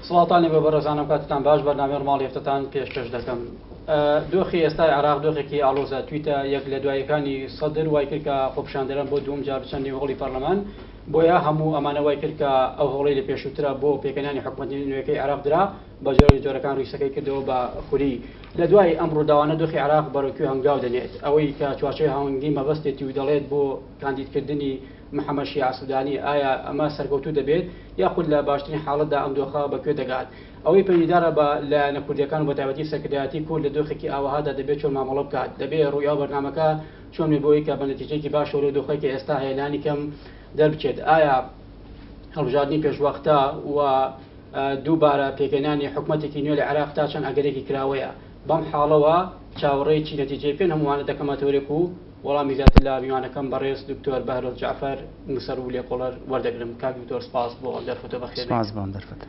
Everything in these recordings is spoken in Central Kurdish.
سڵاتانی بە بەڕێزانم کاتتان باش بەرنامەی ڕماڵی هەفتەتان پێشکەش دەکەم. دۆخی ئێستای عراق دۆخێکی ئاڵۆزە تویتە یەک لە دوایەکانی سەدر وای کرد کە خۆپیشاندەران بۆ دووەم جار بچەن نێوهۆڵی پەرلەمان بۆیە هەموو ئەمانە وای کرد کە ئەو هەوڵەی لە پێشووترە بۆ پێکەنانی حکوومەتی نوێیەکەی عراق درا بە جۆرەکان ڕوویسەکەی کردەوە بە خوری. لە دوای ئەم ڕووداوانە دۆخی عراق بەڕێوەکوێ هەنگاو دەنێت ئەوەی کە چوارچێوەی هاوەنگی مەبەستێتی و دەڵێت بۆ کاندیدکردنی محەممەد شیع سوودانی ئایا ئەمە سەرکەوتوو دەبێت یاخود لە باشترین حاڵەتدا ئەم دۆخە بەکوێ دەگات. ئەوەی پەیدارە بە لە نەکوردیەکان بە تایبەتی سەرکردایەتی کورد لە دۆخێکی ئاوەهادا دەبێت چۆن مامەڵە بکات، دەبێت ڕوویا بەرنامەکە چۆن بۆی کە بە نەتیجەیەکی باش لە دۆخێکی ئێستا هێلانی کەم دەربچێت. ئایا هەڵبژاردننی پێشوەختە و دووبارە پێکەنانی حکوومەتێکی نوێ لە عێراق تا چەند ئەگەرێکی کراوەیە بەم حاڵەوە چاوەڕێی نەتیجەی پێن هەمووانە دەکەمەتەوەرێک و وەڵامی زیاتر لە میوانەکەم بەڕێز دکتۆر بەهرۆز جعفەر نووسەر و لێقۆڵەر وەردەگرم. کاک دکتۆر سپاس بۆ ئەم دەرفەتە بەخێر. سپاس بۆ ئەم دەرفەتە.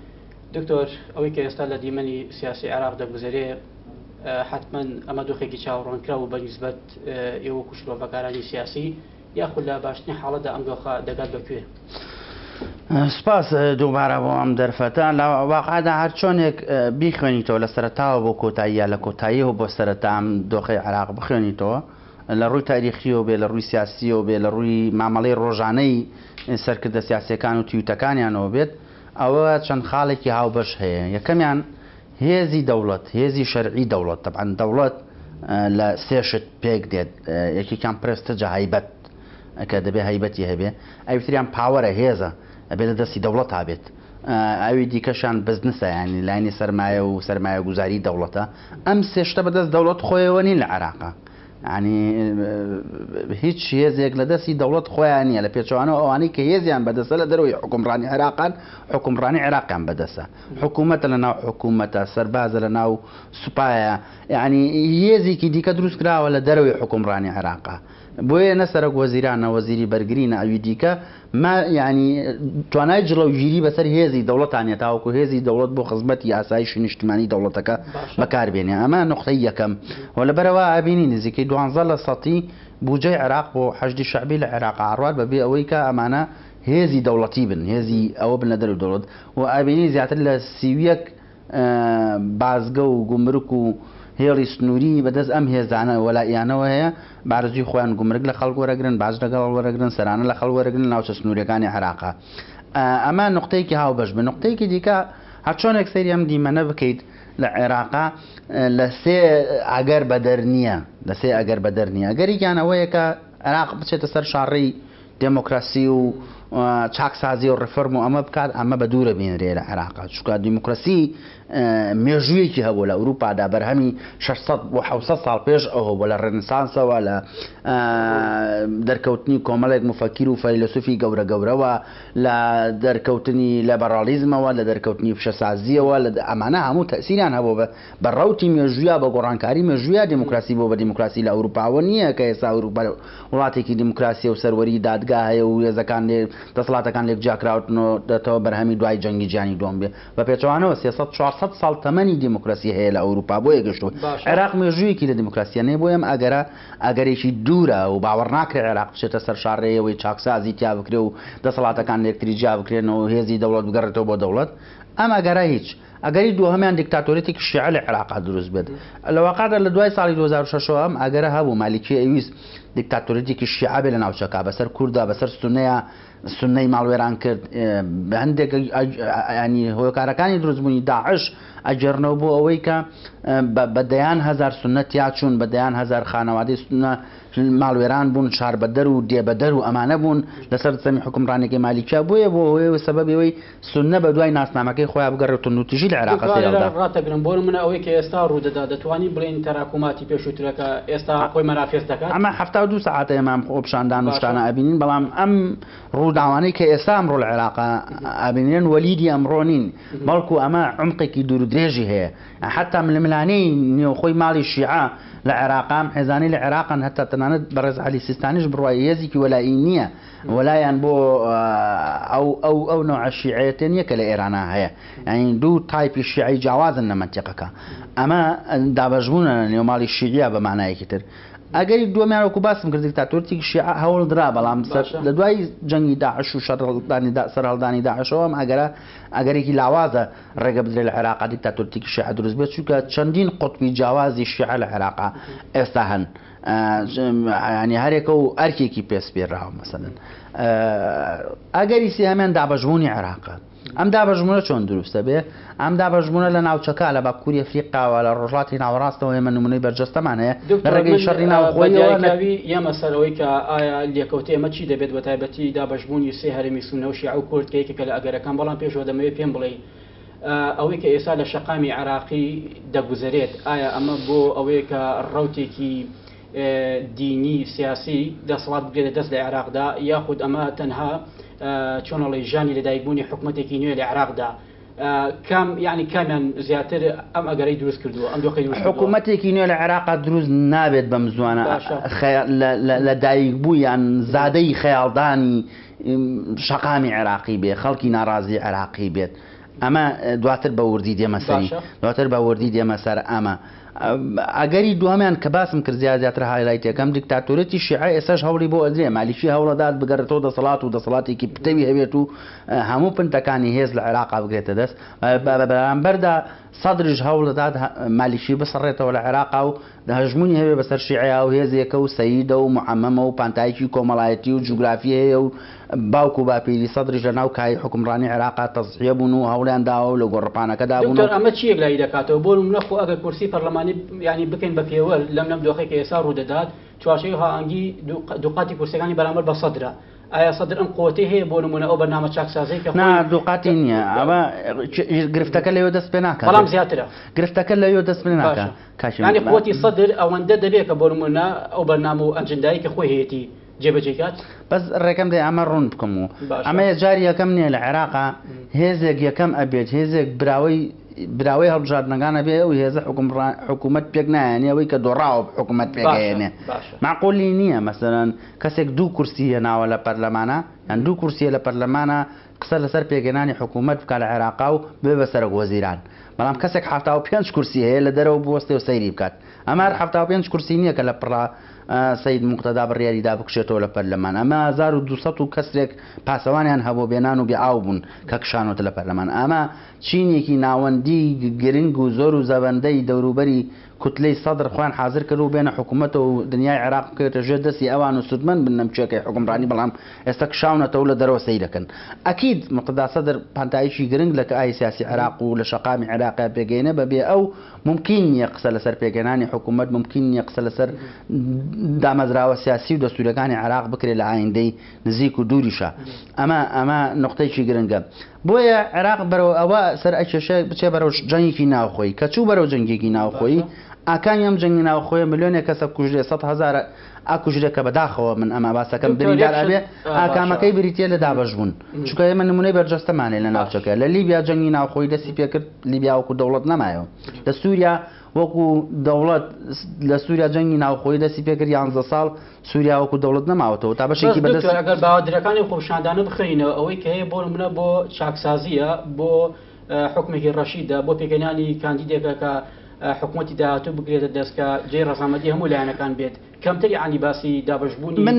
دکتۆر ئەوەی کە ئێستا لە دیمەنی سیاسی عێراق دەگوزارێ حتمما ئەمە دۆخێکی چاوەڕوانکرا و بەنسبەت ئێوە کوشتڕۆڤەکارانی سیاسی یاخود لە باشترین حاڵەتدا ئەم دۆخە دەگات بەکوێ؟ سپاس دووبارە بۆ ئەم دەرفەتە لە واقعدا هەر چۆنێک بیخوێنیتەوە لە سەرەتاوە بۆ کۆتاییە لە کۆتاییەوە بۆ سەرەتا ئەم دۆخی عێراق بخوێنیتەوە لە ڕووی تاریخیەوە بێ لە ڕووی سیاسیەوە بێ لە ڕووی مامەڵەی ڕۆژانەی سەرکردە سیاسیەکان و تویتەکانیانەوە بێت ئەوە چەند خاڵێکی هاوبەش هەیە. یەکەمیان هێزی دەوڵەت، هێزی شەرعی دەوڵەت. طبعاً دەوڵەت لە سێشت پێک دێت، یەکێکیان پرستەجە هەیبەت کە دەبێ هەیبەتی هەبێ، ئەوتریان پاوەرە هێزە ئەبێ لە دەستی دەوڵەت هابێت، ئەوی دیکەشان بزنسە ینی لاینی سەرمایە و سەرمایە گوزاری دەوڵەتە. ئەم سێشتە بەدەست دەوڵەت خۆیەوە نین لە عێراقا، ینی هیچ هێزێک لە دەستی دەوڵەت خۆیان نییە لە پێچوانەوە ئەوانەی کە هێزیان بەدەسە لە دەروی حکومڕانی عێراقان حکومڕانی عێراقیان بەدەسە، حکوومەتە لە ناو حکوومەتە، سەربازە لە ناو سوپایە، یعنی هێزێکی دیکە دروست کراوە لە دەروی حکومڕانی عێراقا. بۆیە نەسەرک وەزیرانە وەزیری بەرگرینە ئەوی دیکە ما ینی توانای جڵەوگیری بەسەر هێزی دەوڵەتانێت تاوەکو هێزی دەوڵەت بۆ خزمەتی ئاسایشی نیشتمانی دەوڵەتەکە بەکاربێنێ. ئەمە نقطەی یەکەم. و لەبەرەوە ئابینی نزیکەی 12% بودجەی عێراق بۆ حەشدی شەعبی لە عێراق هاڕوات بەبێ ئەوەی کە ئەمانە هێزی دەوڵەتی بن، هێزی ئەوە بن لە دەرو دەوڵەت. و ئابینی زیاتر لە 31 بازگە و گومرک و هێڵی سنووری بەدەست ئەم هێزانە وەلایەنەوە هەیە بارزوی خۆیان گومرگ لە خەڵک وەرەگرن، باز لەگەڵ وەرەگرن، سەرانە لە خەڵ وەرەگرن ناوچە سنووریەکانی عێراقا. ئەمە نقطەیەکی هاوبەش بن. نقطەیەکی دیکە هەر چۆنێک سەیری ئەم دیمەنە بکەیت لە عێراقا لە سێ ئەگەر بەدەر نییە، لە سێ ئەگەر بەدەر نییە. ئەگەریان ئەوەیە کە عێراق بچێتە سەر شاڕی دموکراسی و چاکسازی و ڕفرم و ئەمە بکات، ئەمە بە دوورە بینرێ لە عێراقا، چونکە دیموکراسی مێژوویەکی هەبوو لە ئەوروپادا بەرهەمی 600 بۆ 700 ساڵ پێش ئەوە بۆ لە ڕێنسانسەوە لە دەرکەوتنی کۆمەڵێک مفەکیر و فەیلسوفی گەورە گەورەوە، لە دەرکەوتنی لەبەرالیزمەوە، لە دەرکەوتنی پیشەسازیەوە، ئەمانە هەموو تەسیریان هەبوو بە ڕەوتی مێژوویە بە گۆڕانکاری مێژوویە دیموکراسی بۆ بە دیموکراسی لە ئەوروپاوە نییە کە ئێستا ئەوروپا وڵاتێکی دیموکراسی و سەروەری دادگا هەیە و هێزەکان دەسەڵاتەکان لێک جاکراوتنەوە دەتەوە بەرهەمی دوای جەنگی جیهانی دووەم بێ. بە پێچەوانەوە 300-400 ساڵ تەمەنی دیموکراسی هەیە لە ئەوروپا بۆیە گەشتووە. عێراق مێژوویەکی لە دیموکراسیە نەیە، بۆیە ئەم ئەگەرێکی دوورە و باوەڕ ناکرێت عێراق بچێتە سەر شاڕێیەوەی چاکسازی تیا بکرێ و دەسەڵاتەکان لێکتری جیا بکرێنەوە هێزی دەوڵەت بگەڕێتەوە بۆ دەوڵەت. ئەم ئەگەرە هیچ ئەگەری دووهەمیان دیکتاتۆرێتێکی شیعە لە عێراقا دروست بێت. لە واقعدا لە دوای ساڵی 2006 ئەم ئەگەرە هەبوو مالیکی ئەویست دیکتاتۆرێتێکی شیعە بێ لە ناوچەکە بەسەر کووردا بەسەر سونەی ماڵوێران کرد. هەندێک ینی هۆیەکارەکانی دروستبوونی داعش ئەجێڕنەوە بۆ ئەوەی کە بەدەیان هەزار سونەت یاچوون، بەدەیان هەزار خانەوادەی سونە ماڵوێران بوون، شار بەدەر و دێبەدەر و ئەمانە بوون لەسەر سەمی حکومڕانێکی مالیکیا. بۆیە بۆ ئەوەی سەبەبەوەی سونە بە دوای ناسنامەکەی خۆیان بگەڕێت و نوتیژی لە عێراق ڕاتەگرن. بۆ منە ئەوەی کە ئێستا ڕوودەدا دەتوانی بڵێن تەراکوماتی پێشووترەکە ئێستا خۆی مەنافێز دەکات. ئەمە 72 ساعتە ئێمام خۆپشاندان و شتانە ئەبینین، بەڵام ئەم ڕووداوانەی کە ئێستا ئەمڕۆ لە عێراقا ئەبینێن وەلیدی ئەمڕۆ نین، بەڵکو ئەمە عمقێکی دوور و درێژی هەیە. حتا ململانەی نێوخۆی ماڵی شیعە لە عێراقام حێزانی لە عێراقن، هەتا تەنانەت بەڕێز عەلی سیستانیش بڕوای هێزێکی وەلایی نییە، وەلایان بۆ ئەو نوع شیعەتە نییە کە لە ئێرانە هەیە، یعنی دوو تایپی شیعی جیاوازن لە منتیقەکە. ئەمە دابەشبوونە نێو ماڵی شیعە بە معنایەکی تر. ئەگەری دووەمیان وەکو باسم کرد دیکتاتۆرێکی شیعە هەوڵدرا بەڵام لە دوای جەنگی داعش و سەرهەڵدانی داعشەوە ئەم ئەگەرێکی لاوازە ڕێگە بدرێت لە عێراقا دیکتاتۆرێکی شیعە دروست بێت چونکە چەندین قوتبی جیاوازی شیعە لە عێراقا ئێستا هەن ینی هەرێکە و ئەرکێکی پێس پێراوە مەسەلەن ئەگەری سێهەمیان دابەشبوونی عێراقە ئەم دابەشبوونە چۆن دروستە بێ ئەم دابەشبوونە لە ناوچەکە لە باکووری ئەفریقاوە لە ڕۆژهەڵاتی ناوەڕاستەوە ئێمە نمونەی بەرجەستەمان هەیە لە ڕێگەی شەڕی ناوخۆیەوەی ئێمە سەرەوەی کە ئایا لێکەوتێ ئەمە چی دەبێت بە تایبەتی دابەشبوونی سێ هەرێمی سونە و شیعە و کورد کە یەکێکە لە ئەگەرەکان بەڵام پێشەوە دەمەوێت پێم بڵێ ئەوەی کە ئێستا لە شەقامی عراقی دەگوزارێت ئایا ئەمە بۆ ئەوەیە کە ڕەوتێکی دینی سیاسی دەسەڵات بگرێتە دەست لە عێراقدا یاخود ئەمە تەنها چۆنەڵی ژانی لەدایکبوونی حکوومەتێکی نوێ لە عێراقدا یعنی کامیان زیاتر ئەم ئەگەرەی دروست کردووە ئەم دۆخی حکوومەتێکی نوێ لە عێراقا دروست نابێت بەم زوانە لە دایکبوو یان زادەی خەیاڵدانی شەقامی عێراقی بێ خەڵکی ناڕازی عێراقی بێت ئەمە دواتر بە وردی دێمە سەری دواتر بە وردی دێمە سەر ئەمە ئەگەری دووەمیان کە باسم کرد زیاتر هایلایتەکەم دیکتاتۆرەتی شیعە ئێساش هەوڵی بۆ ئەدرێ مالیشی هەوڵەدات بگەڕێتەوە دەسەڵات و دەسەڵاتێکی پتەوی هەبێت و هەموو پنتەکانی هێز لە عێراقا بگرێتە دەست بەرامبەردا سەدرش هەوڵەدات مالیشی بسەڕێتەوە لە عێراقا و هەژمونی هەبێ بەسەر شیعەیە و هێزێکە و سەیدە و محەمەمە و پانتایکی کۆمەڵایەتی و جوگرافی هەیە و باوکو باپیری سەدرش لە ناو کای حکومڕانی عێراقا تەزحیە بوون و هەوڵیان داوە و لە گۆڕپانەکەدا بوون ئەمە چیەک لای دەکاتەوە بۆ نەخۆ ئەگەر کورسی پەرلەمانی ینی بکەین بە پێوە لەم دۆخێکە ئێستا ڕوودەدات چوارچەوەی هاهەنگی دووقاتی کورسەکانی بەرامبەر بە سەدرە ئایا سەدر ئەم قوتەی هەیە بۆ نمونە ئەو بەرنامە چاکسازی کە دووقاتی نییە ئەمە گرفتەکە لەوێ دەست پێ ناکات بەڵام زیاترە گرفتەکە لەوێ دەست پێ ناکات ینی قوتی سەدر ئەوەندە دەبێت کە بۆ نمونە ئەو بەرنامە و ئەجندایی کە خۆی هەیەی جێبەجێکات بەس ڕێکەم دەی ئەمە ڕوون بکەم و ئەمە جاری یەکەم نییە لە عێراقا هێزێک یەکەم ئەبێت هێزێک براوەی هەڵبژاردنەکانە بێ و هێزە حکوومەت پێک نایەنێ ئەوەی کە دۆڕاوە حکوومەت پێگەێنێ معقولی نییە مەسەرەن کەسێک دوو کورسی هێناوە لە پەرلەمانە یان دوو کورسیە لە پەرلەمانە قسە لەسەر پێگەێنانی حکوومەت بکە لە عێراقا و بێ بەسەرک وەزیران بەڵام کەسێک 75 کورسی هەیە لە دەرەوە بوەستێ و سەیری بکات ئەمە 75 کورسی نییە کە لە پڕا سید مقتەدا بڕیاریدا بکشێتەوە لە پەرلەمان ئەمە 1200 و کەسێک پاسەوانیان هەبوو بێنان و بێئاو بوون کە کشانەوە لە پەرلەمان ئەمە چینێکی ناوەندی گرنگ و زۆر و زەبەندەی دەوروبەری کوتلەی سەدر خوان حاضر کرد و بێنە حکوومەتە و دنیای عێراق بکەوێتە ژێر دەستی ئەوان و سودمەند بن نەمچێکەکەی حکومڕانی بەڵام ئێستا کشاونەتەوە لە دەرەوە سەی دەکەن ئەکید مقتەدا سەدر پانتایشی گرنگ لە ئای سیاسی عێراق و لە شەقامی عێراقا پێگەێنە بەبێ ئەو ممکن نییە قسە لەسەر پێگەێنانی حکوومەت ممکن نییە قسە لەسەر دامەزراوە سیاسی و دەستورەکانی عێراق بکرێت لە ئایندەی نزیک و دووریشە ئەمە نقطەیەکی گرنگە بۆیە عێراق بەرەوە ئەوە سەر ئەکێشە بچێ بەرەو جەنگێکی ناوخۆی کە چوو بەرەو جەنگێکی ناوخۆی ئاکانی ئەم جەنگی ناوخۆیە ملیۆنێک کەسە کوژرێ 100,000 ئاکوژرێکە بەداخەوە من ئەمە باسەکەم بریندار ئەبێ ئاکامەکەی بریتە لە دابەشبوون چونکە ئێمە نمونەی بەرجەستەمانێ لە ناوچەکە لە لیبیا جەنگی ناوخۆی دەستی پێکرد لیبیا وەکو دەوڵەت نەمایەوە لە سووریا وەکو دەوڵەت لە سووریا جەنگی ناوخۆی دەستی پێکرد 11 ساڵ سووریا وەکو دەوڵەت نەماوەتەوە تا بەشێکی بەدەست ئەگەر باوادرەکانی خۆپیشاندانە بخەینەوە ئەوەی کە هەیە بۆ نمونە بۆ چاکسازیە بۆ حکومێکی ڕەشیدە بۆ پێگەیانی کاندیدێکە کە حکوومەتی داهاتوو بگرێتە دەستکە جێ ڕەزامەندی هەموو لایەنەکان بێت کەمتری عنی باسی دابەشبوونی من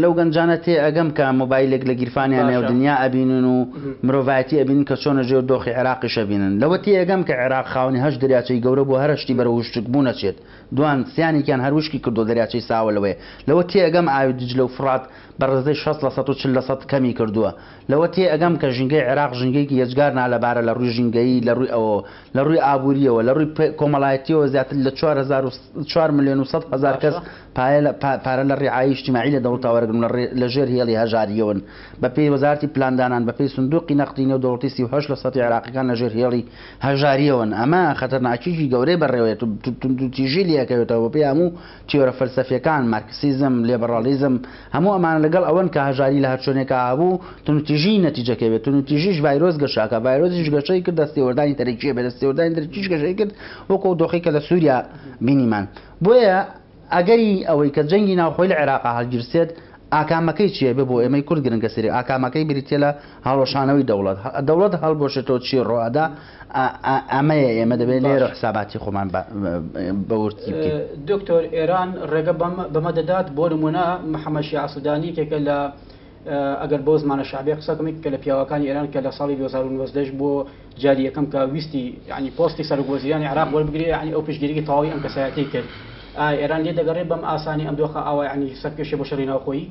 لەو گەنجانەتێ ئەگەم کە مۆبایلێک لە گیرفانیان نێو دنیا ئەبینن و مرۆڤایەتی ئەبینن کە چۆنە ژێر دۆخی عێراقیش ئەبینن لەوە تێ ئەگەم کە عێراق خاوەنی 8 دەریاچەی گەورە بۆ هەرشتی بەرە وشک بوو نەچێت دوان سیانێکیان هەروشکی کردو دەریاچەی ساوە لەوەیە لەوە تێ ئەگەم ئاوی دیجلە و فرات بەڕێزەی 60% کەمی کردووە لەوە تێ ئەگەم کە ژینگەی عێراق ژینگەیەکی یەجگار نالەبارە لە ڕووی ژینگەی لە ڕووی ئەوە لە ڕووی ئابووریەوە لە ڕووی کۆمەڵایەتیەوە زیاتر لە 4 ملیۆن و 100,000 کەس پارە لە ڕێعایی اجتماعی لە دەوڵەتەوە وەرگن لە ژێر هێڵی هەژاریەوەن بەپێی وەزارەتی پلاندانان بەپێی سندوقی نەقدی نێو دەوڵەتی 38% عێراقیەکان لە ژێر هێڵی هەژاریەوەن ئەمە خەتەرناکیی گەورەی بەڕێوەیە تیژی لەکەوێتەوە بەپێی هەموو تیۆرە فەلسەفیەکان مارکسیزم لێبەڕالیزم هەموو ئەمان لەگەڵ ئەوەن کە هەژاری لە هەرچۆنێکە هەبوو تونوتیژی نەتیجەکەوێت تونوتیژیش ڤایرۆس گەشاکە ڤایرۆسیش گەشەی کرد دەستێوەردانی تەرەکیە بێ دەستێوەردانی تەرەکیش گەشەی کرد وەکو دۆخێکە لە سووریا بینیمان بۆیە ئەگەری ئەوەی کە جەنگی ناوخۆی لە عێراقا هەڵگیرسێت ئاکامەکەی چیە بێ بۆ ئێمەی کورد گرنگە سری ئاکامەکەی بریتە لە هەڵۆشانەوەی دەوڵەت هەڵبۆشێتەوە چی ڕۆئەدا ئەمەیە ئێمە دەبێت لێرە حساباتی خۆمان بەورتی بکەین. دکتۆر ئێران ڕێگە بەمە دەدات بۆ نمونە محەممەد شیع سودانی کێکە لە ئەگەر بۆ زمانە شعبی قسەکەمی کە لە پیاوەکانی ئێران کە لە ساڵی 2009 بۆ جاری یەکەم کە ویستی ینی پۆستی سەرۆکوەزیرانی عراق وەربگرێ ینی ئەو پشتگیری تەواوی ئەم کەسایەتی کرد ئێران لێ دەگەڕێت بەم ئاسانی ئەم دۆخە ئاوا ینی سەرپێشێ بۆ شەڕی ناوخۆیی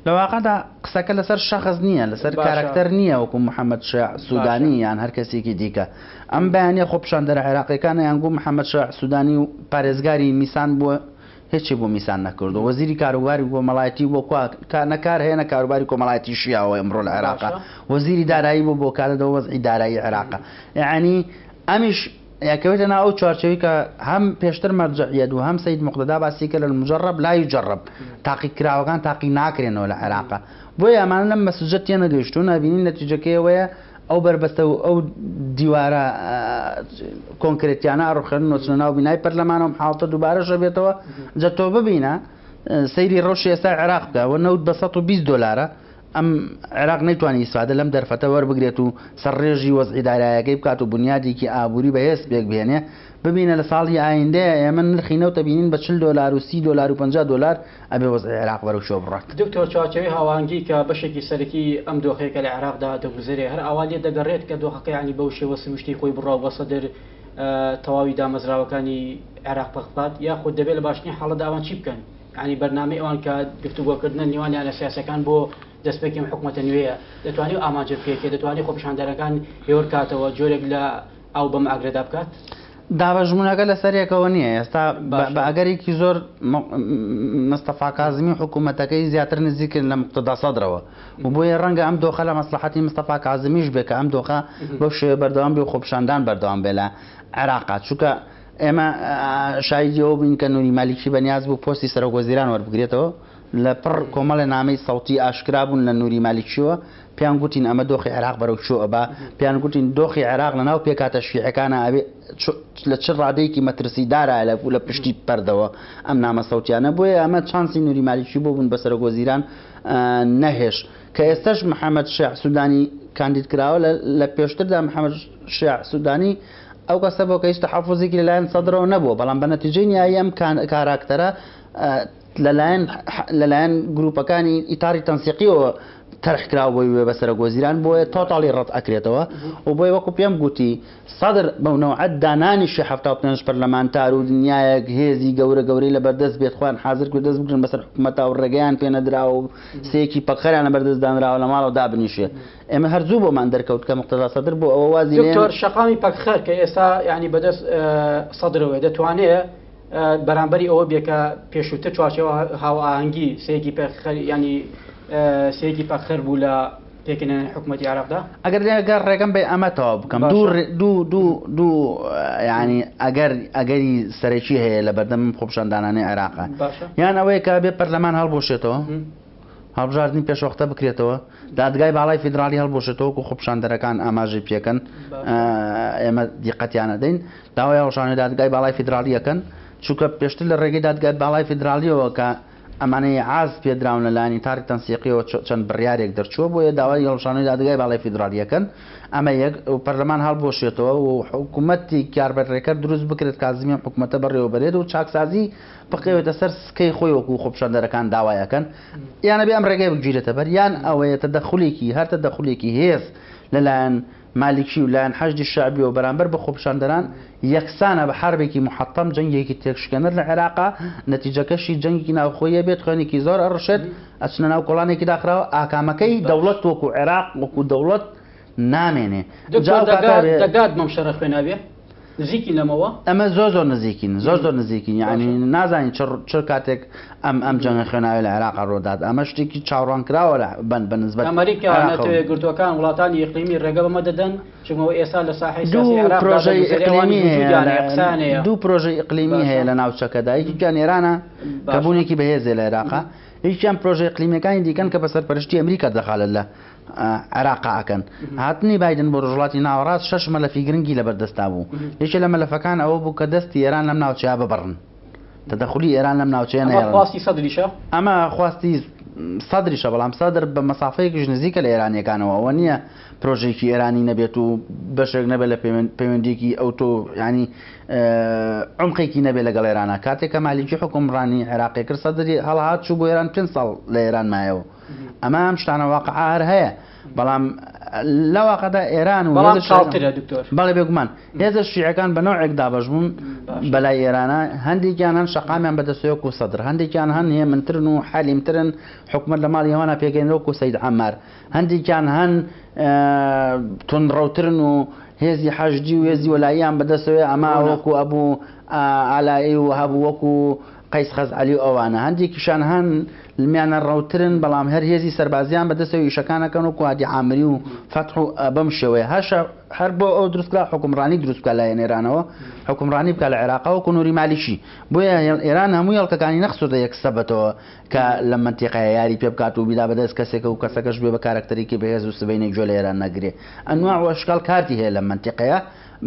لە واقعدا قسەکە لەسەر شەخص نییە لەسەر کارکتەر نییە وەکو محەممەد شیع سودانی یان هەر کەسێکی دیکە ئەم بەیانە خۆپشاندەرە عێراقیەکانە یانگو محەممەد شیع سودانی و پارێزگاری میسان بووە هیچی بۆ میسان نەکردو وەزیری کاروباری بۆ مەڵایەتی بۆ نەکار هەیە کاروباری کۆمەڵایەتی شیعەوە ئەمڕۆ لە عێراقا وەزیری دارایی بۆ کارەدەوە وەزعی دارایی عێراقا یعنی ئەمیش یاکەوێتە ناو ئەو چوارچەوەی کە هەم پێشتر مەرجعیەت و هەم سەید موقتەدا باسی کرد لە المجرب لا یجرب تاقیکراوەکان تاقی ناکرێنەوە لە عێراقا بۆیە ئەمانە لەم مەسوجە تێ نەگەیشتوون ئەبینین نەتیجەکەیەوەیە ئەو بربەستە و ئەو دیوارە کۆنکرێتیانە ڕوخێن نۆچنە ناو بینای پەرلەمانە و حاڵتە دووبارەشە بێتەوە جە تۆ ببینە سەیری ڕۆژی ئێستا عێراق بکەوە نەوت بە $120 ئەم عێراق نەیتوانی ئیسفادە لەم دەرفەتە وەربگرێت و سەرڕێژی وەزعی داراییەکەی بکات و بنیادێکی ئابووری بەهێز پێک بێنێ ببینە لە ساڵی ئایندەیە ئێمە نرخی نەوتە بینین بە $40 و $30 و $50 ئەبێ وەزعی عێراق بەرەو شۆ بڕات. دکتۆر چاوچەوەی هاوانگی کە بەشێکی سەرەکی ئەم دۆخەیەکە لە عێراقدا دەگوزارێ هەر ئەوان لێ دەگەڕێت کە دۆخەکە ینی بەو شێوە سروشتی خۆی بڕاو بە سەدر تەواوی دامەزراوەکانی عێراق پەخپات یاخود دەبێت لە باشترین حاڵەتدا ئەوان چی بکەن ینی بەرنامەی ئەوان کە گفتوگۆکردنە نێوانیان لە سیاسەکان بۆ دەستپێکی حکوومەتە نوێیە دەتوانێت ئاماجە پێکێ دەتوانێت خۆپیشاندەرەکان هێور کاتەوە جۆرێک لە ئەو بەم ئاگرێدا بکات دابەژمونەکە لە سەرێکەوە نییە ئێستا بە ئەگەرێکی زۆر مستەفا کازمی حکوومەتەکەی زیاتر نزیکرد لە مقتدا سەدرەوە و بۆیە ڕەنگە ئەم دۆخە لە مەسلحەتی مستەفا کازمیش بێ کە ئەم دۆخە بەو شێوە بەردەوام بێ و خۆپیشاندان بەردەوام بێ لە عێراقا چونکە ئێمە شایدیەوە بووین کە نوری مالیکی بەنیاز بوو پۆستی سەرۆکوەزیران وەربگرێتەوە لە پڕ کۆمەڵە نامەی سەوتی ئاشکرا بوون لە نوری مالیکیەوە پێیان گوتین ئەمە دۆخی عێراق بەرەو شۆ ئەبا پێیان گوتین دۆخی عێراق لە ناو پێکاتە شیعەکانە ئەبێ لە چ ڕادەیەکی مەترسیدارە لە پشتی پەردەوە ئەم نامە سەوتیانە بۆیە ئەمە چانسی نوری مالیکی بۆ بوون بە سەرۆکوەزیران نەهێش کە ئێستاش محەممەد شیع سودانی کاندید کراوە لە پێشتردا محەممەد شیع سودانی ئەو کەسە بۆ کە هیچ تەحەفوزێکی لەلایەن سەدرەوە نەبووە بەڵام بە نەتیجەی نیایی ئەم کاراکتەرە لەلایەن گروپەکانی ئیتاری تەنسیقیەوە تەرخکراوە بۆی بە سەرۆکوەزیران بۆیە تۆتاڵی ڕەت ئەکرێتەوە و بۆی وەکو پێم گوتی سەدر بەونەوەعەت دانانیشی 75 پەرلەمانتار و دنیایەک هێزی گەورەی لە بەردەست بێت خۆیان حاضر کرد دەست بگرن بەسەر حکوومەتە و ڕێگەیان پێ نەدراوە و سەیەکی پەخەریان لە بەردەست دانراوە لە ماڵەوە دابنیشێ ئێمە هەرزوو بۆمان دەرکەوت کە مقتەدا سەدر بۆ ئەوە وازی دکتۆر شەقامی پەخەر کە ئێستا ینی بەدەست سەدرەوە دەتوانێت بەرامبەری ئەوە بێکە پێشووتر چوارچەوە هاوئاهەنگی سەیەکی پەخەر ینی سەیەکی پەخەر بوو لە پێکردنی حکوومەتی عێراقدا ئەگەر لێگەر ڕێگەم بێ ئەمە تەواو بکەم دوو ینی ئەگەری سەرەکی هەیە لە بەردەم خۆپیشاندانانەی عێراقا یان ئەوەیە کە بێ پەرلەمان هەڵبۆشێتەوە هەڵبژاردننی پێشوەختە بکرێتەوە دادگای باڵای فیدرالی هەڵبۆشێتەوە و خۆپیشاندەرەکان ئاماژەی پێکەن ئێمە دیقەتیانە دەین داوای هەڵبژاردنی دادگای باڵای فیدرالی یەکەن چونکە پێشتر لە ڕێگەی دادگای باڵای فیدرالیەوە کە ئەمانەی عاز پێدراون لەلایەنی تاری تەنسیقیەوە چەند بڕیارێک دەرچووە بۆیە داوای هەڵبژاردنی دادگای باڵای فیدرالی یەکەن ئەمە یەک پەرلەمان هەڵبۆشێتەوە و حکوومەتی کاربەرێکەر دروست بکرێت کازمی حکوومەتە بەڕێوەبەرێت و چاکسازی بقێوێتە سەر سکەی خۆی وەکو خۆپیشاندەرەکان داوایەکەن یانە بێ ئەم ڕێگەی بگیرێتە بەر یان ئەوەیە تەدەخولێکی هەر تەدەخولێکی هێز لەلایەن مالیکی و لایەن حەشدی شعبی و بەرامبەر بە خۆپیشاندەران یەکسانە بە حربێکی محەتەم جەنگێکی تێکشکەنەر لە عێراقا نەتیجەکەشی جەنگی ناوخۆیە بێت خوێنێکی زۆر ئەڕشێت ئەچنە ناو کۆڵانێکی داخراوە ئاکامەکەی دەوڵەت وەکو عێراق وەکو دەوڵەت نامێنێ دەگات مەم شەڕە خوێنابێ نزیکی لەمەوە ئەمە زۆر نزیکین زۆر نزیکین یعنی نازانین چ کاتێک ئەم جەنگە خوێناوی لە عێراقا ڕۆدات ئەمە شتێکی چاوەڕوان کراوە بە نسبەت ئەمریکا نەتەوەیە گرتوەکان وڵاتانی ئیقلیمی ڕێگە بەمە دەدەن چونەوە ئێستا لە ساحەی دوو پرۆژەی ئیقلیمی هەیە لە ناوچەکەدا یەکیان ئێرانە کە بوونێکی بەهێزێ لە عێراقا یەکیان پرۆژەی ئیقلیمیەکانی دیکەن کە بە سەرپەرشتی ئەمریکا دەخالت لە عێراقا ئەکەن هاتنی بایدن بۆ ڕۆژهەڵاتی ناوەڕاست 6 مەلەفی گرنگی لەبەردەستا بوو یەکێ لە مەلەفەکان ئەوە بوو کە دەستی ئێران لەم ناوچەیە ببڕن تەدەخولی ئێران لەم ناوچەیە نەهێڵن خواستی سەدریشە ئەمە خواستی سەدریشە بەڵام سەدر بە مەسافەیەکیش نزیکە لە ئێرانیەکانەوە ئەوە نییە پرۆژێکی ئێرانی نەبێت و بەشێک نەبێت لە پەیوەندیکی ئەوتۆ ینی عمقێکی نەبێت لەگەڵ ئێرانە کاتێکە مالیکی حکومڕانی عێراقی کرد سەدری هەڵهات چوو بۆ ئێران 5 ساڵ لە ئێران مایەوە ئەمە ئەم شتانە واقع هەر هەیە بەڵام لە واقعدا ئێران و بەڵێ بێگومان هێزە شیعەکان بە نوعێک دابەشبوون بەلای ئێرانە هەندێکیان هەن شەقامیان بەدەستەوە و سەدر هەندێکیان هەن هێمنترن و حەلیمترن حکومت لە ماڵی ئەوانە پێگەینەوە و سەید عەمار هەندێکیان هەن تونڕەوترن و هێزی حەشدی و هێزی وەلاییان بەدەستەوەی ئەما وەکو ئەبوو ئالایی و هەبوو وەکو قەیس خەزعەلی و ئەوانە هەندێکیشان هەن لمیانە ڕەوترن بەڵام هەر هێزی سەربازیان بەدەستەوە ئیشەکانەکەن و کوادی عامری و فەتح و بەم شێوەیە هەر بۆ ئەو دروستکرا حکومڕانی دروستکە لای ئێرانەوە حکومڕانی بکە لە عێراقەوە و نووری مالیشی بۆیە ئێران هەموو هەڵکەکانی نەخسوودە یەکسەبەتەوە کە لە منتیقەیە یاری پێ بکات و بیدا بەدەست کەسێکە و کەسەکەش بێ بە کارکتەرێکی بەهێز و سبەینێک جۆ لە ئێران نەگرێ ئەنواع وەشکال کارتی هەیە لە منتیقەیە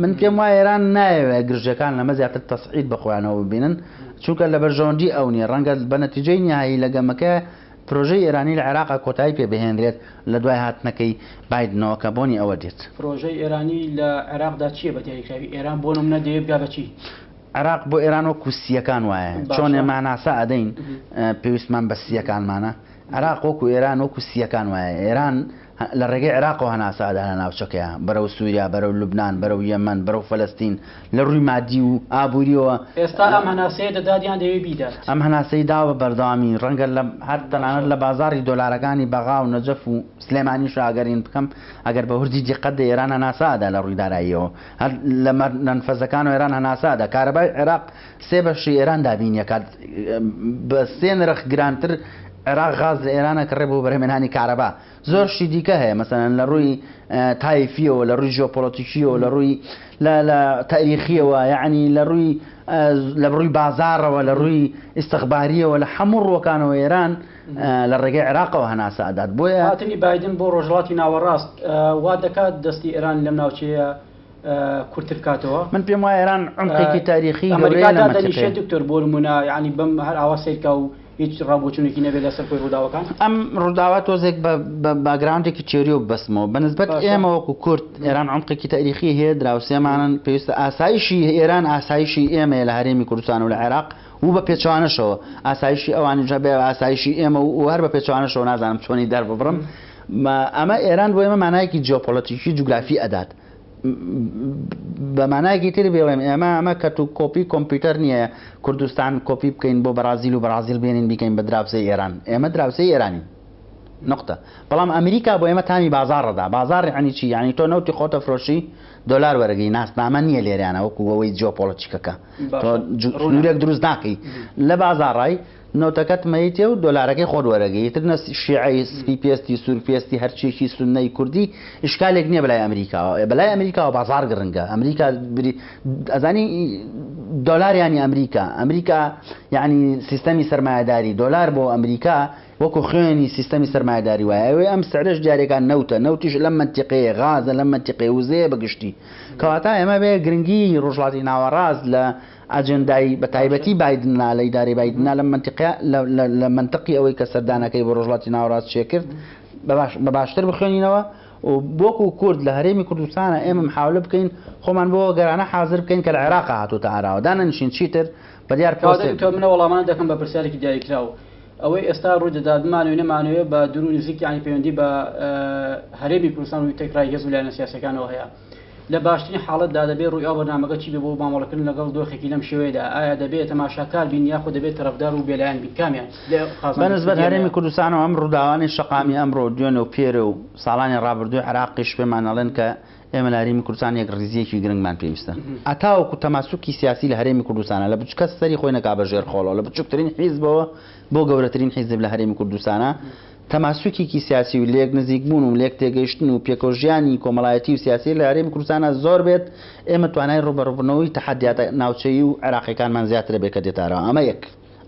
من پێم وایە ئێران نایەوێت گرژەکان لەمە زیاتر تەسعید بەخۆیانەوە ببینن چونکە لە بەرژەوەندی ئەو نیە ڕەنگە بە نەتیجەی نهایی لە گەمەکە پرۆژەی ئێرانی لە عێراقا کۆتایی پێ بهێنرێت لە دوای هاتنەکەی بایدنەوە کە بۆنی ئەوە دێت پرۆژەی ئێرانی لە عێراقدا چییە بە دیاریکراوی ئێران بۆ نمونە دەیە بگا بەچی عێراق بۆ ئێران وەکو سیەکان وایە چۆن ئێمە ناسا ئەدەین پێویستمان بە سیەکانمانە عێراق وەکو ئێران وەکو سیەکان وایە ئێران لە ڕێگەی عێراقەوە هەناسادا لە ناوچەکەیە بەرەو سووریا بەرەو لوبنان بەرەو یەمەن بەرەو فەلەستین لە ڕووی مادی و ئابووریەوە ئێستا ئەم هەناسەیە دەدادیان دەوێ بیدات ئەم هەناسەی داوە بەردەوامی ڕەنگە لە هەر تەنانەت لە بازاری دۆلارەکانی بەغا و نەجەف و سلێمانی شاگەرین بکەم ئەگەر بە وردی دیقەت ئێران هەناسادا لە ڕووی داراییەوە هەر لە نەنفەزەکان و ئێران هەناسادا کارەبای عێراق سێ بەشی ئێران دابینیەکات بە سێ نرخ گرانتر عێراق غاز لە ئێرانە کڕێ بۆ بەرهێمێنانی کارەبا زۆرشی دیکە هەیە مەسەن لە ڕووی تایفیەوە لە ڕووی ژۆپۆلۆتیکیەوە لە ڕووی لە تاریخیەوە یعنی لە ڕووی بازارەوە لە ڕووی ئیستەخباریەوە لە هەموو ڕووەکانەوە ئێران لە ڕێگەی عێراقەوە هەناسادات بۆیە هاتنی بایدن بۆ ڕۆژهەڵاتی ناوەڕاست وا دەکات دەستی ئێران لەم ناوچەیە کورتتر بکاتەوە من پێم وایە ئێران عمقێکی تاریخی ئەمریکا دەنیشێت دکتۆر بۆ نمونە یعنی بەم هەر ئاوا سیرکە و هیچ ڕابۆچوونێکی نەبێت لەسەر کۆی ڕووداوەکان ئەم ڕووداوە تۆزێک بە باگراوندێکی تێوری و بەسمەوە بەنسبەت ئێمە وەکو کورد ئێران عمقێکی تاریخی هەیە دراوسێمانن پێویستە ئاسایشی ئێران ئاسایشی ئێمەیە لە هەرێمی کوردستان و لە عێراق و بە پێچوانەشەوە ئاسایشی ئەوانیش بێ ئاسایشی ئێمە و هەر بە پێچوانەشەوە نازانم چۆنی دەرببڕم ئەمە ئێران بۆ ئێمە مانایەکی جیۆپۆلیتیکی جوگرافی ئەدات بە مانایەکی تر بێڵێم ئەمە کە تو کۆپی کۆمپیوتەر نییە کوردستان کۆپی بکەین بۆ بەرازیل و بەرازیل بێنین بیکەین بە دراوسەی ئێران ئێمە دراوسەی ئێرانی نقطە بەڵام ئەمریکا بۆ ئێمە تامی بازاڕەدا بازار ینی چی ینی تۆ نەوتی خۆتە فرۆشی دۆلار وەرەگەی ناسنامە نییە لێرانە وەکو ئەوەی جیۆپۆلیتیکەکە تۆ ڕوونێک دروست ناکەی لە بازاڕای نەوتەکەت مەیتێ و دۆلارەکەی خۆت وەرەگەی تر نە شیعی سپی پێستی سوور پێستی هەرچێکی سونەی کوردی ئیشکالێک نییە بەلای ئەمریکاوە بەلای ئەمریکاوە بازار گرنگە ئەمریکا ئەزانی دۆلار ینی ئەمریکا یعنی سیستەمی سەرمایه‌داری دۆلار بۆ ئەمریکا وەکو خوێنی سیستەمی سەرمایه‌داری وایە ئەوێ ئەم سعرش جارێکان نەوتیش لەم منتیقەیە غازە لەم منتیقەی وزەیە بەگشتی کەواتە ئێمە بێ گرنگی ڕۆژهەڵاتی ناوەڕاست لە ئەجەندای بە تایبەتی بایدننا لە ئیدارەی بایدننا لە منتقی ئەوەی کە سەردانەکەی بۆ ڕۆژهەڵاتی ناوەڕاست چێ کرد بە باشتر بخوێنینەوە و بۆکو کورد لە هەرێمی کوردستانە ئێمە محاولە بکەین خۆمان بۆ گەرانە حاضر بکەین کە لە عێراقا هاتووتە ئاراوە دانەنشین چیتر بەدیار کە منە وەڵامانە دەکەم بە پرسیارێکی دیاریکراوە ئەوەی ئێستا ڕوودەدات بمانوێ نەمانوێت بە دوور و نزیک یانی پەیوەندی بە هەرێمی کوردستان و تەکرای هێز و لایەنە سیاسیەکانەوە هەیە لە باشترین حاڵەتدا دەبێت ڕووی ئەو بەرنامەکە چی بێ بۆ مامەڵەکردن لەگەڵ دۆخێکی لەم شێوەیەدا ئایا دەبێت تەماشاکار بین یاخود دەبێت تەرەفدار و بێلایەن بین کامیان بەنسبەت هەرێمی کوردستانەوە ئەم ڕووداوانی شەقامی ئەمڕۆ دوێنە و پێرە و ساڵانی ڕابردووی عێراقیش پێمان ئەڵێن کە ئێمە لە هەرێمی کوردستان یەک ڕیزیەکی گرنگمان پێویستە ئەتاوەکو تەماسوکی سیاسی لە هەرێمی کوردستانە لە بچکە سەری خۆی نەکا بەژێر خۆڵەوە لە بچووکترین حیزبەوە بۆ گەورەترین حیزب لە هەرێمی کوردستانە تەماسوکێکی سیاسی و لێک نزیکبوون و لێک تێگەیشتن و پێکەوژیانی کۆمەڵایەتی و سیاسی لە هەرێمی کوردستانە زۆر بێت ئێمە توانای ڕوبەڕووبوونەوەی تەحەدیاتە ناوچەیی و عێراقیەکانمان زیاترە بێت کە دێتارەوە ئەمە یەک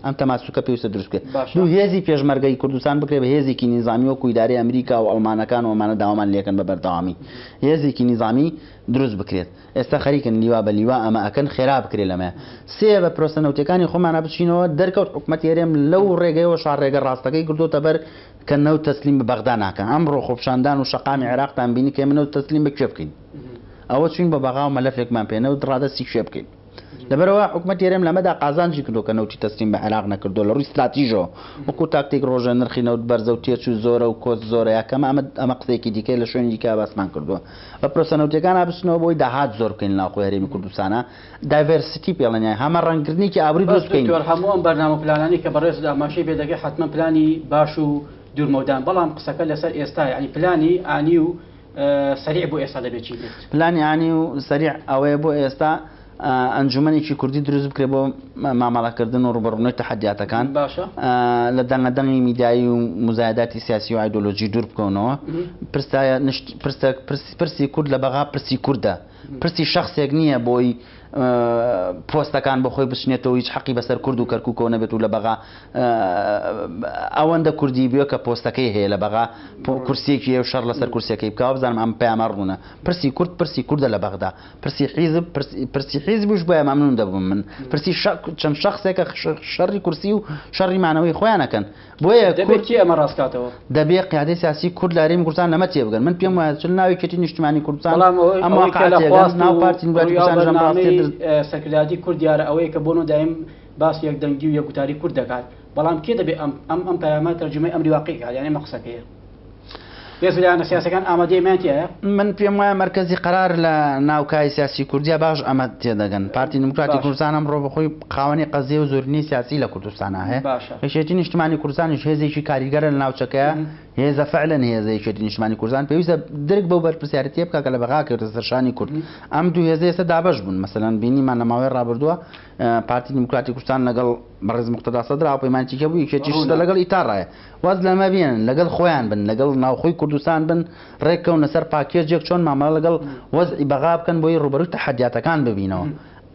ئەم تەماسوکە پێویستە دروست بکرێت دوو هێزی پێشمەرگەی کوردستان بکرێت بە هێزێکی نیزامی وەکو ئیدارەی ئەمریکا و ئەڵمانەکان و ئەمانە داوامان لێکن بە بەردەوامی هێزێکی نیزامی دروست بکرێت ئێستا خەریکن لیوا بە لیوا ئەمە ئەکەن خێرا بکرێت لەمە سێ بە پرۆسە نەوتەکانی خۆمانە بچینەوە دەرکەوت حکومەت هێرێم لەو ڕێگەیەوە شارڕێگە ڕاستەکەی کردوتە بەر کە نەوت تەسلیم بە بەغدا ناکەن ئەمڕۆ خۆپشاندان و شەقامی عێراقتان بینی کە منەوت تەسلیم بە کوێ بکەین ئەوە چوین بە بەغا و مەلەفێکمان پێنەوت ڕادەستی کوێ بکەین لەبەرەوە حکومەت هێرێم لەمەدا قازانجی کردو کە نەوتی تەسلیم بە عێراق نەکردو لە ڕووی استراتیژەوە وەکو تاکتیک ڕۆژە نرخی نەوت بەرزە و تێچ و زۆرە و کۆست زۆرە یاکەمە ئەمە قسەیەکی دیکەی لە شوێنی دیکە باسمان کردووە بە پرۆسە نەوتەکان بچنەوە بۆی داهات زۆر بکەین ناوخۆی هەرێمی کوردستانە دایڤەرسیتی پێڵەنیای هەمە ڕەنگردنێکی ئابووری دروست بکەین هەموو ئەم بەرنامە پلانانی کە بەڕێز ئاماژەی پێ دەکەی حتمما پلانی باش و دوورمەدان بەڵام قسەکە لەسەر ئێستا یعنی پلانی ئانی و سریع بۆ ئێستا دەبێت چی بێت پلانی ئانی و سریع ئەوەیە بۆ ئێستا ئەنجومەنێکی کوردی دروست بکرێت بۆ مامەڵەکردن و ڕوبەڕوونی تەحەدیاتەکان لە دەنگەدەنگی میدیایی و مزایداتی سیاسی و ئایدۆلۆژی دوور بکەونەوە پرسی کورد لە بەغا پرسی کووردە پرسی شخصێک نییە بۆی پۆستەکان بە خۆی بچنێتەوە هیچ حەقی بەسەر کورد و کەرکووکەوە نەبێت و لە بەغا ئەوەندە کوردی بێ کە پۆستەکەی هەیە لە بەغا کورسێکی هەیە و شەڕ لەسەر کورسەکەی بکە بزانم ئەم پەیامە ڕوونە پرسی کورد پرسی کووردە لە بەغدا پرسی حیزبش بۆیە مەمنون دەبووم من پرسی چەند شخصێکە شەڕی کورسی و شەڕی مانەوەی خۆیانەکەن بۆیە ئەمە ڕاستکاتەوە دەبێ قیادەی سیاسی کورد لە هەرێمی کوردستان لەمە تێبگەن من پێم وایە چ ناوی کەتی نیشتیمانی کوردستان ناو پارتی سەرکرداتی کورد دیارە ئەوەیە کە بۆنەوە دایم باس یەک دەنگی و یەکوتاری کورد دەکات بەڵام کێ دەبێت ئەم پەیامە تەرجمەی ئەمری واقعی کات یعنی ئەمە قسەکەیە بێزیانە سیاسەکان ئامادەیەمانتیایە من پێم وایە مرکزی قرار لە ناوکای سیاسی کوردیا باش ئەمە تێدەگەن پارتی دموکراتی کوردستان ئەمڕۆ بەخۆی خاوەنی قەزیە و زۆرینەی سیاسی لە کوردستانە هەیە هێشێتی نیشتیمانی کوردستانیش هێزێکی کاریگەرە لە ناوچەکەیە هێزە فعلەن هێزەیەکی نیشتیمانی کوردستان پێویستە درک بەو بەرپرسیارەتیە بکە کە لە بەغا کەوتە سەرشانی کورد ئەم دوو هێزە ئێستا دابەش بوون مەسەلەن بینیمان لە ماوەی ڕابردووە پارتی دموکراتی کوردستان لەگەڵ بەڕێز موقتەدا سەدرا پەیمانێکی بوو یەکێتیشدا لەگەڵ ئیتاڕایە واز لەمە بێنن لەگەڵ خۆیان بن لەگەڵ ناوخۆی کوردستان بن ڕێککەونە سەر پاکێجێک چۆن مامەڵە لەگەڵ وەزعی بەغا بکەن بۆی ڕوبەرووی تەحەدیاتەکان ببینەوە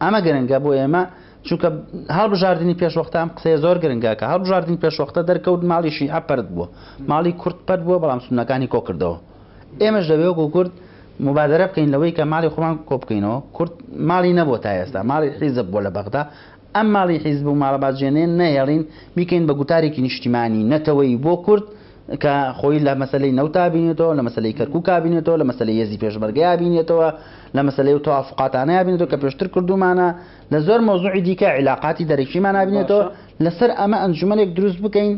ئەمە گرنگە بۆ ئێمە چونکە هەڵبژاردننی پێشوەختە ئەم قسەیە زۆر گرنگاکە هەڵبژاردننی پێشوەختە دەرکەوت ماڵی شیعە پەرد بووە ماڵی کورد پەرد بووە بەڵام سونەکانی کۆ کردەوە ئێمەش دەبێت وەکو کورد مبادرە بکەین لەوەی کە ماڵی خۆمان کۆ بکەینەوە کورد ماڵی نەبووە تا ئێستا ماڵی حیزب بووە لە بەغدا ئەم ماڵی حیزب و ماڵە باجێنێن نەهێڵین بیکەین بە گوتارێکی نیشتیمانی نەتەوەی بۆ کورد کە خۆی لە مەسلەی نەوتا بینێتەوە لە مەسلەی کەرکووکا بینێتەوە لە مەسلەی هێزی پێشمەرگەیە بینێتەوە لە مەسلەی توافقاتانەیە بینێتەوە کە پێشتر کردومانە لە زۆر مۆزوعی دیکە عیلاقاتی دەرەکیمان نبینێتەوە لەسەر ئەمە ئەنجومەنێک دروست بکەین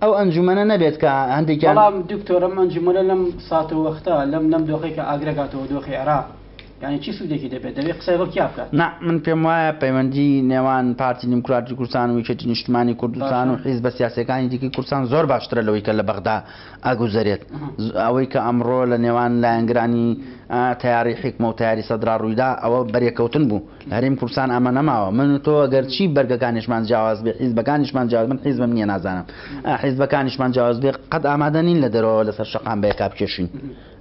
ئەو ئەنجومەنە نەبێت کە هەندێکیان بەڵام دکتۆرم ئەنجومەنە لەم سات و وەختە لەم دۆخی کە ئاگرەکاتەوە دۆخی عێراق یعنی چی سوودێکی دەبێت دەبێت قسەی ڕۆکیا بکات نا من پێم وایە پەیوەندی نێوان پارتی دموکراتی کوردستان و یەکێتی نیشتیمانی کوردستان و حیزبە سیاسیەکانی دیکەی کوردستان زۆر باشترە لەوەی کە لە بەغدا ئاگوزارێت ئەوەی کە ئەمڕۆ لە نێوان لایەنگرانی تیاری حکمە و تیاری سەدرا ڕوویدا ئەوە بەرێکەوتن بوو لە هەرێمی کوردستان ئەمە نەماوە من و تۆ ئەگەر چی بەرگەکانیشمان جیاواز بێ حیزبەکانیشمان جیاواز من حیزبم نییە نازانم حیزبەکانیشمان جیاواز بێ قەت ئامادە نین لە دەرەوە لەسەر شەقام بەیەکا بکێشین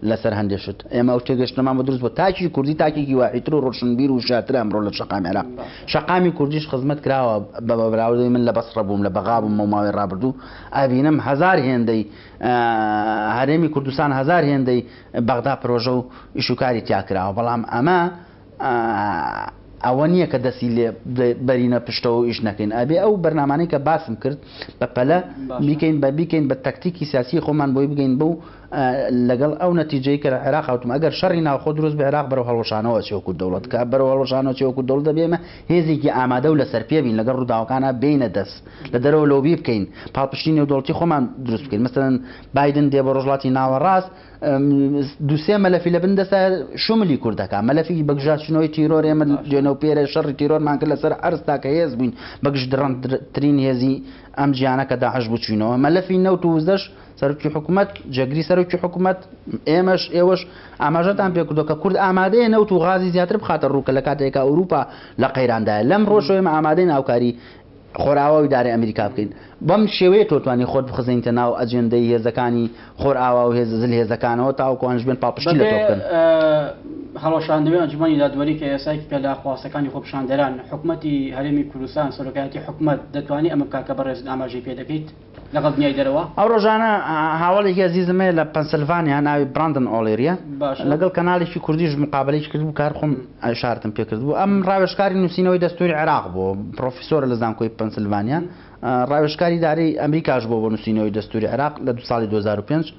لەسەر هەندێشت ئێمە ئەو تێگەشتمان بە دروست بۆ تاکی کوردی تاکێکی واحیدتر و ڕۆشنبیر و شاتر ئەمڕۆ لە شەقامی عێراق شەقامی کوردیش خزمەت کراوە بە بەراوردەی من لە بەسڕە بووم لە بەغا بووم ماوەی ڕابردوو ئەبینم هەزار هێندەی هەرێمی کوردستان هەزار هێندەی بەغدا پرۆژە و ئیشوکاری تیا کراوە بەڵام ئەمە ئەوە نییە کە دەستی لێ بەرینە پشتەوە ئیش نەکەین ئەبێ ئەو بەرنامانەی کە باسم کرد بە پەلە بیکەین بە تەکتیکی سیاسی خۆمان بۆی بگەین بەو لەگەڵ ئەو نەتیجەی کە لە عێراق هاتووم ئەگەر شەڕی ناوخۆ دروست بە عێراق بەرەو هەڵوەشانەوە چێوەکو دەوڵەت کە بەرەو هەڵوەشانەوە چێوەکو دەوڵەت دەبێمە هێزێکی ئامادە و لەسەر پێبین لەگەڵ ڕووداوەکانە بینە دەست لە دەرەوە لۆبی بکەین پاڵپشتی نێودەوڵەتی خۆمان دروست بکەین مەسەڵەن بایدن دێ بە ڕۆژهەڵاتی ناوەڕاست دووسێ مەلەفی لە بندەسە شوملی کوردەکە مەلەفی بەگژاتچنەوەی تیرۆر ئێمە دوێنەوە پێرە شەڕی تیرۆرمان کرد لەسەر ئەرستا کە هێز بووین بەگشت دڕەندترین هێزی ئەم جیانە کە داعش بچوینەوە مەلەفی نەوت و وزەش سەرۆکی حکوومەت جەگری سەرۆکی حکوومەت ئێوەش ئاماژەتان پێ کردو کە کورد ئامادەیە نەوت و غازی زیاتر بخاتە ڕووکە لە کاتێکە ئەوروپا لە قەیراندایە لەم ڕۆژەوە ئێمە ئامادەی ناوکاری خۆرئاوا داری ئەمریکا بکەین بەم شێوەیە تۆتوانی خۆت بخزینتە ناو ئەجێندەی هێزەکانی خۆرئاوا و هێزل هێزەکانەوە تاوەکوانش بێن پاڵپشتی لە تۆ بکەن هەڵەشاندنەوەی ئەنجومەنی دادوەری کە ئێسایکی کە لە خواستەکانی خۆپیشاندەران حکوومەتی هەرێمی کوردستان سەرۆکایەتی حکوومەت دەتوانێت ئەمە بکات کە بەڕێز ئاماژەی پێ دەکەیت لەگەڵ دنیای دەرەوە ئەو ڕۆژانە هاوڵێکی ئەزیزمێ لە پەنسلڤانیا ناوی براندن ئۆلێریە لەگەڵ کەناڵێکی کوردیش مقابلەیەکی کردبوو کار خۆم شارتم پێکردبوو ئەم ڕاوێژکاری نووسینەوەی دەستوری عێراق بوو پرۆفیسۆرە لە زانکۆی پەنسلڤانیا ڕاوێژکاری دارەی ئەمریکاش بۆ نووسینەوەی دەستوری عێراق لە دو ساڵی 2005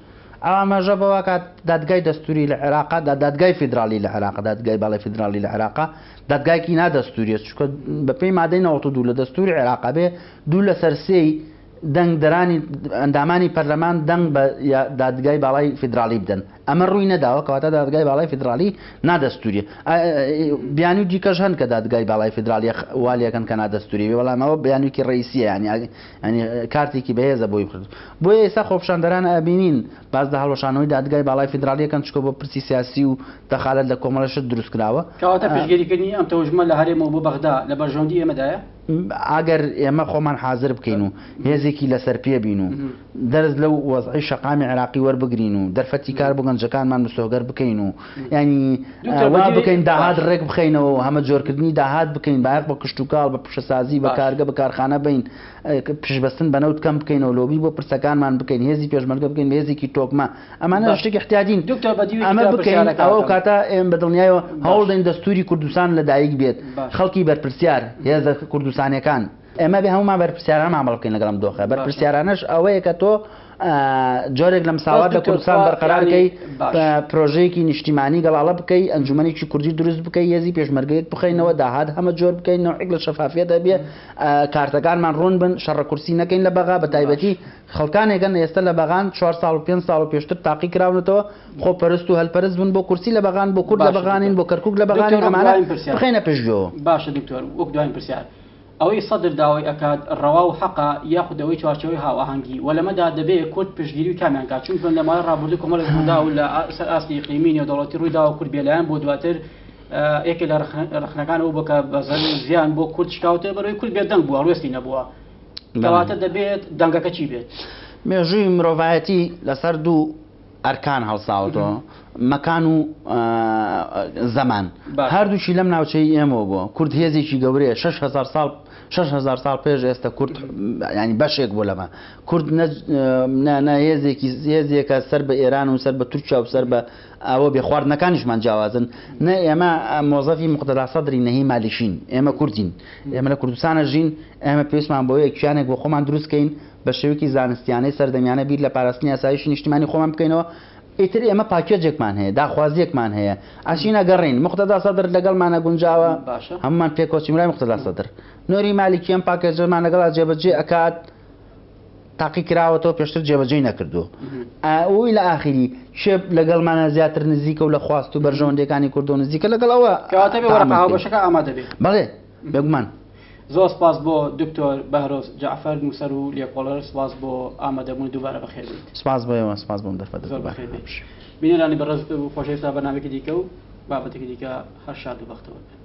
ئەوامەژە بەوە کات دادگای دەستوری لە عێراقا دادگای فیدرالی لە عێراق دادگای باڵای فیدرالی لە عێراقا دادگایکی نادەستوریە چونکە بەپێی مادەی 92 لە دەستوری عێراقا بێ دوو لە سەرسێی دەنگدەرانی ئەندامانی پەرلەمان دەنگ بە دادگای باڵای فیدرالی بدەن ئەمە ڕووی نەداوە کەواتە دادگای باڵای فیدرالی نادەستوریە بیانی و دیکەش هەن کە دادگای باڵای فیدرالی والیەکەن کە نادەستوری بەڵامەوە بیانێکی ڕئیسیە ینی کارتێکی بەهێزە بۆی کرد بۆیە ئێستا خۆپیشاندەران ئەبینین باز لە هەڵوەشانەوەی دادگای باڵای فیدرالیەکەن چکە بۆ پرسی سیاسی و دەخالەت لە کۆمەڵەشت دروست کراوە کەواتە پێشگەریکردنی ئەم تەوژمە لە هەرێمەوە بۆ بەغدا لە بەرژەوەندی ئێمەدایە ئەگەر ئێمە خۆمان حازر بکەین و هێزێکی لەسەر پێ بین و دەرز لەو وەزعی شەقامی عێراقی وەربگرین و دەرفەتی کار بۆ گەنجەکانمان بسۆگەر بکەین و ینی وا بکەین داهات ڕێک بخەینەوە هەمە جۆرکردنی داهات بکەین باەق بە کشت و کاڵ بە پشەسازی بە کارگە بە کارخانە بین پشبەستن بەنەوت کەم بکەینەوە لۆبی بۆ پرسەکانمان بکەین هێزی پێشمەرگە بکەین هێزێکی تۆکمە ئەمانە شتێکی احتیاجین ئەمە بکەین ئەوە کاتە ئێمە بەدڵنیایەوە هەوڵدەین دەستوری کوردستان لەدایک بێت خەڵکی بەرپرسیار هێزە کوردستانیەکان ئێمە بێ هەمومان بەرپرسیاران مامەڵ بکەین لەگەڵم دۆخە بەرپرسیارانەش ئەوەیە کە تۆ جۆرێک لە مساوات لە کوردستان بەرقەرارکەی پرۆژەیەکی نیشتیمانی گەڵاڵە بکەی ئەنجومەنێکی کوردی دروست بکەی هێزی پێشمەرگەیەک بخەینەوە داهات هەمە جۆر بکەین نوعێک لە شەفافیت دەبێ کارتەکانمان ڕوون بن شەڕە کورسی نەکەین لە بەغا بە تایبەتی خەڵکانێکن ئێستا لە بەغان 4 ساڵ و 5 ساڵ و پێشتر تاقی کراونەتەوە خۆپەرست و هەلپەرست بوون بۆ کورسی لە بەغان بۆ کورد لە بەغانین بۆ کەرکوک لە بەغانین ئەمانە بخەینە پێشگۆ باشە دکتۆر وەک دوایین پرسیار ئەوەی سەدر داوای ئەکات ڕەوا و حەقا یاخود ئەوەی چوارچەوەی هاوەهەنگی و لەمەدا دەبێت کورد پشتگیری و کامیان کات چونکە لە ماوەی ڕابردووی کۆمەڵێک ڕوودا و لە سەر ئاستی ئیقلیمی نێودەوڵەتی ڕوویدا و کورد بێلایەن بۆ دواتر یەکێک لە ڕخنەکان ئەو بکە بەزەر زیان بۆ کورد شکاوتە بەرەوەی کورد بێت دەنگ بووە ڕوێستی نەبووە کەواتە دەبێت دەنگەکە چی بێت مێژووی مرۆڤایەتی لەسەر دوو ئەرکان هەڵساوتەوە مەکان و زەمان هەردووشی لەم ناوچەی ئێمەوە بووە کورد هێزێکی گەورەیە 6,000 ساڵ پێش ئێستا کورد ینی بەشێک بۆ لەمە کورد هێزێکە سەر بە ئێران و سەر بە تورکیا و سەر بە ئەوە بێ خواردنەکانیشمان جیاوازن نە ئێمە مۆزەفی مقتەدا سەدری نەهی مالیشین ئێمە کوردین ئێمە لە کوردستانە ژین ئێمە پێویستمان بۆ یەکیانێک بۆ خۆمان دروستکەین بە شێوەیەکی زانستیانەی سەردەمیانە بیر لە پاراستنی یاساییشی نیشتیمانی خۆمان بکەینەوە ئیتر ئێمە پاکێجێکمان هەیە داخوازیەکمان هەیە ئاشینە گەڕین مقتەدا سەدر لەگەڵمانە گونجاوە هەمومان پێکۆچیمرای مقتەدا سەدر نۆری مالیکی ئەم پاکێجەمان لەگەڵا جێبەجێ ئەکات تاقی کراوەتەوە پێشتر جێبەجێی نەکردو ئەوی لە ئاخری شێب لەگەڵمانە زیاتر نزیکە و لە خواست و بەرژەوەندەکانی کورد و نزیکە لەگەڵەوە بەشەکە ئامادە بێت بەڵێ بێگومان زۆر سپاس بۆ دکتۆر بەهرۆز جعفەر نووسەر و لێکۆڵەر سپاس بۆ ئامادەبوون دووبارە بەخێر بێت سپاس بۆ سپاس بۆم دەرفەت بینەرانی بەڕێز خۆشەویستە بەنامێکی دیکە و بابەتێکی دیکە هەر شاد و بەختەوە